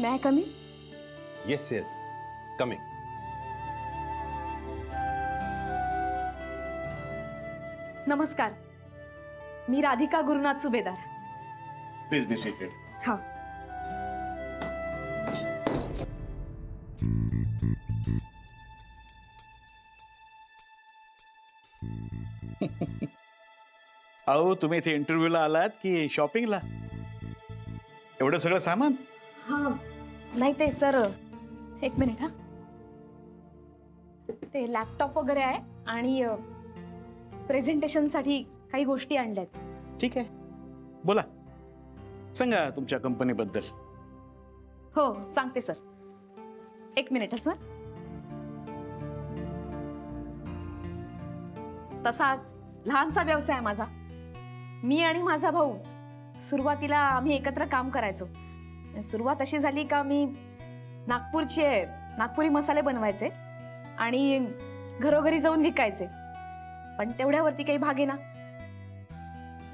May I come in? Yes yes, coming. नमस्कार, मी राधिका गुरुनाथ सुभेदार. Please be seated. हा. अहो तुम्ही इथे इंटरव्ह्यूला आलात की शॉपिंगला? एवढं सगळं सामान? हा नाही ते सर, एक मिनिट. हा, ते लॅपटॉप वगैरे आहे आणि प्रेझेंटेशनसाठी काही गोष्टी आणल्यात. ठीक आहे, बोला, सांगा तुमच्या कंपनीबद्दल. हो सांगते सर, एक मिनिट. सर, तसा लहानसा व्यवसाय आहे माझा. मी आणि माझा भाऊ सुरुवातीला आम्ही एकत्र काम करायचो. सुरुवात अशी झाली का मी नागपुरी मसाले बनवायचे आणि घरोघरी जाऊन विकायचे. पण तेवढ्यावरती काही भागे ना,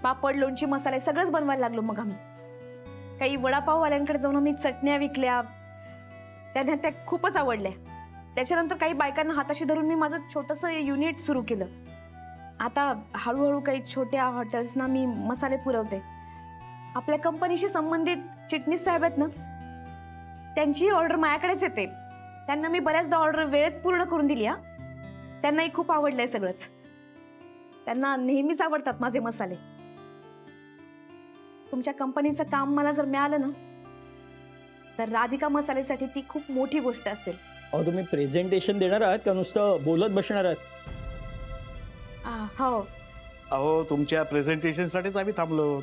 पापड, लोणची, मसाले सगळंच बनवायला लागलो. मग आम्ही काही वडापाववाल्यांकडे जाऊन आम्ही चटण्या विकल्या. त्यांना त्या खूपच आवडल्या. त्याच्यानंतर काही बायकांना हाताशी धरून मी माझं छोटंसं युनिट सुरू केलं. आता हळूहळू काही छोट्या हॉटेल्सना मी मसाले पुरवते. आपल्या कंपनीशी संबंधित चिटणीस साहेब आहेत ना, त्यांची ऑर्डर माझ्याकडेच येते. त्यांना मी बऱ्याचदा ऑर्डर वेळेत पूर्ण करून दिली. त्यांनाही खूप आवडलंय सगळंच. त्यांना नेहमीच आवडतात माझे मसाले. तुमच्या कंपनीचं काम मला जर मिळालं ना, तर राधिका मसालेसाठी ती खूप मोठी गोष्ट असेल. अहो तुम्ही प्रेझेंटेशन देणार आहात का नुसतं बोलत बसणार आहात? हो. अहो तुमच्या प्रेझेंटेशनसाठीच आम्ही थांबलो.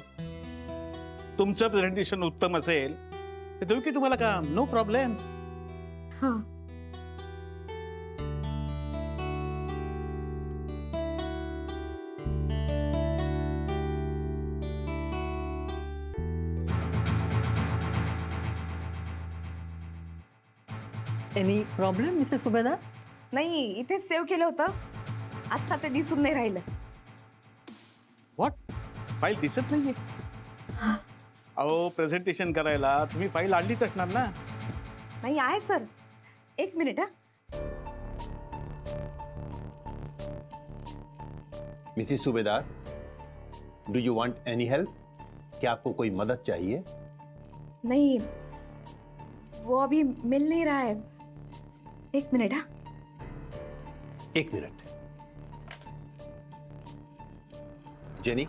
तुमचं प्रेझेंटेशन उत्तम असेल तर देऊ की तुम्हाला काम, नो प्रॉब्लेम. हां. एनी प्रॉब्लेम मिसेस सुभेदार? नाही, इथेच सेव्ह केलं होतं. आता ते दिसून नाही राहिलं. व्हॉट? फाईल दिसत नाहीये? अहो प्रेझेंटेशन करायला तुम्ही फाईल आणलीच असणार ना? नाही आहे सर, एक मिनिट. हा, Mrs Subedar, do you want any help? क्या आपको कोई मदद चाहिए? नहीं वो अभी मिल नहीं रहा है. एक मिनिट. हा, एक minute. Jenny,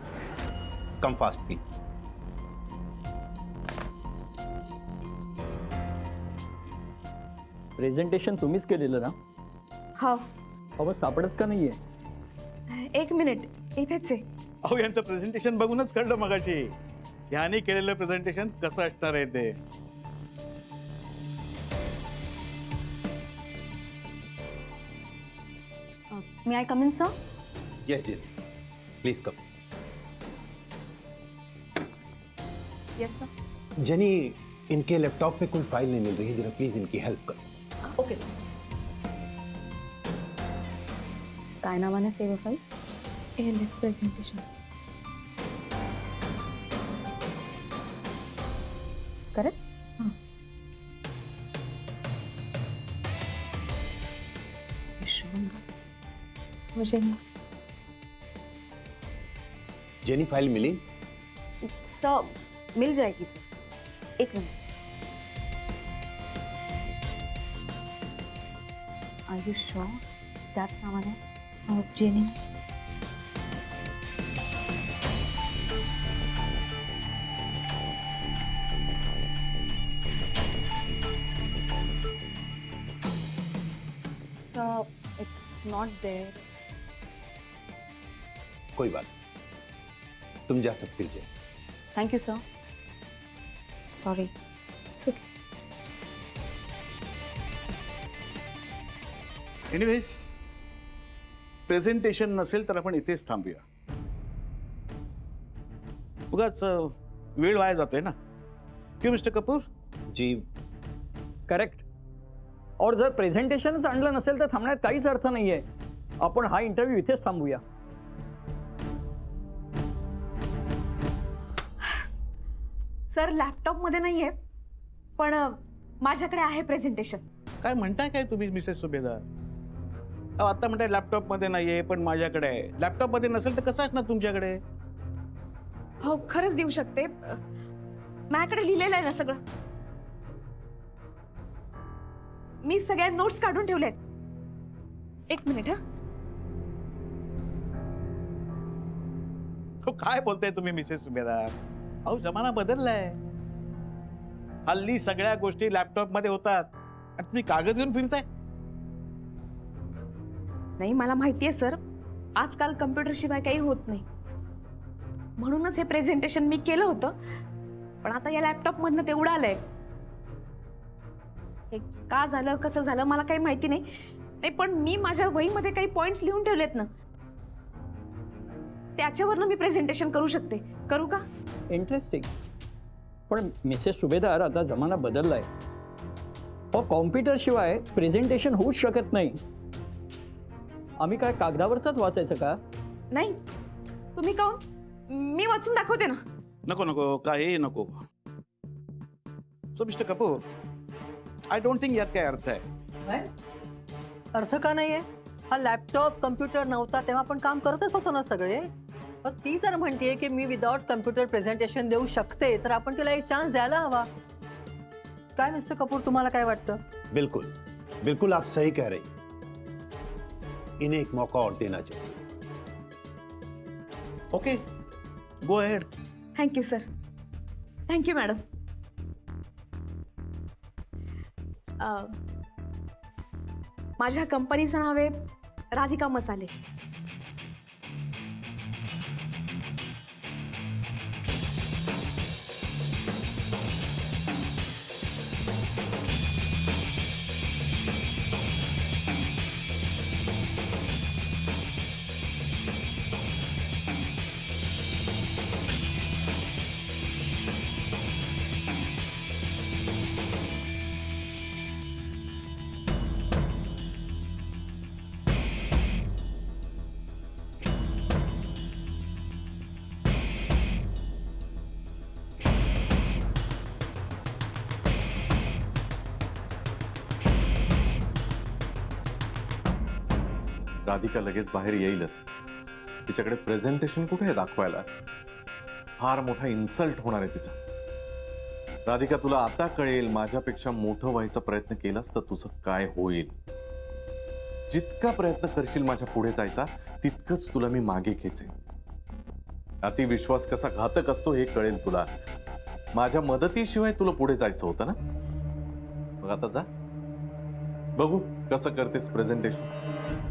come fast please. Presentation तुम्हीच केलेलं ना? हो. अहो सापडत का नाहीये? एक मिनिट, इथेच आहे. अहो यांचं प्रेझेंटेशन बघूनच कळलं मगाशी. ह्याने केलेलं प्रेझेंटेशन कसं असणार आहे ते. May I come in sir? Yes Jenny, please come. Yes sir. Jenny, इनके लैपटॉप पे कोई फाइल नहीं मिल रही है, जरा प्लीज इनकी हेल्प करो. Okay sir. काय नावाने save file? ALF presentation. Correct. Jenny, file मिली? सर मिल जाएगी सर, एक मिनट. आर यू श्योर त्याच नावाने? Jenny. Sir it's not there. कोई बात नहीं. तुम जा सकती हो. Thank you sir. Sorry. It's okay. Anyways, presentation नसेल तर आपण इथेच थांबूया. उगाच वेळ वाया जातोय ना, की मिस्टर कपूर? जी. करेक्ट. और जर प्रेझेंटेशनच आणलं नसेल तर थांबण्यात काहीच अर्थ नाहीये. आपण हा इंटरव्ह्यू इथेच थांबूया. सर लॅपटॉप मध्ये नाहीये, पण माझ्याकडे आहे प्रेझेंटेशन. काय म्हणताय काय तुम्ही मिसेस सुभेदार? अहो, आता म्हणताय लॅपटॉप मध्ये नाहीये पण माझ्याकडे आहे. लॅपटॉप मध्ये नसेल तर कसं असणार तुमच्याकडे? हो खरंच देऊ शकते. माझ्याकडे लिहिलेलं आहे ना सगळं. मी सगळ्या नोट्स काढून ठेवल्यात. एक मिनिट. हा हो, काय बोलताय तुम्ही मिसेस सुभेदार? अहो, जमाना बदललाय. हल्ली सगळ्या गोष्टी लॅपटॉप मध्ये होतात आणि तुम्ही कागद घेऊन फिरताय. नाही मला माहितीये सर, आजकाल कम्प्युटर शिवाय काही होत नाही. म्हणूनच हे प्रेझेंटेशन मी केलं होतं. पण आता या लॅपटॉप मधनं ते उडालंय. हे का झालं कसं झालं मला काही माहिती नाही. नाही पण मी माझ्या वहीमध्ये काही पॉइंट्स लिहून ठेवलेत ना, त्याच्यावरनं मी प्रेझेंटेशन करू शकते. करू का? इंटरेस्टिंग. पण मिसेस सुभेदार, आता जमाना बदललाय. कॉम्प्युटर शिवाय प्रेझेंटेशन होऊच शकत नाही. आम्ही काय कागदावरच वाचायचं का? नाही तुम्ही काहून? मी वाचून दाखवते ना. नको नको, काही नको. So mister Kapoor, I don't think यात काय अर्थ आहे. अर्थ का नाहीये? हा लॅपटॉप कम्प्युटर नव्हता तेव्हा आपण काम करतच होतो ना सगळे. पण ती जर म्हणतेय की मी विदाउट कम्प्युटर प्रेझेंटेशन देऊ शकते, तर आपण तिला एक चान्स द्यायला हवा. काय मिस्टर कपूर, तुम्हाला काय वाटतं? बिल्कुल बिल्कुल आप सही कह रही. इन्हें एक मौका और देना चाहिए. Okay, go ahead. Thank you sir. Thank you madam. माझ्या कंपनीचं नाव आहे राधिका मसाले. राधिका लगेच बाहेर येईलच. तिच्याकडे प्रेझेंटेशन कुठे आहे दाखवायला? फार मोठा इन्सल्ट होणार आहे तिचा. राधिका, तुला आता कळेल माझ्यापेक्षा मोठं व्हायचा प्रयत्न केलास तर तुझं काय होईल. जितका प्रयत्न करशील माझ्या पुढे जायचा, तितकंच तुला मी मागे खेचेन. अतिविश्वास कसा घातक असतो हे कळेल तुला. माझ्या मदतीशिवाय तुला पुढे जायचं होतं ना. मग आता जा, बघू कसं करतेस प्रेझेंटेशन.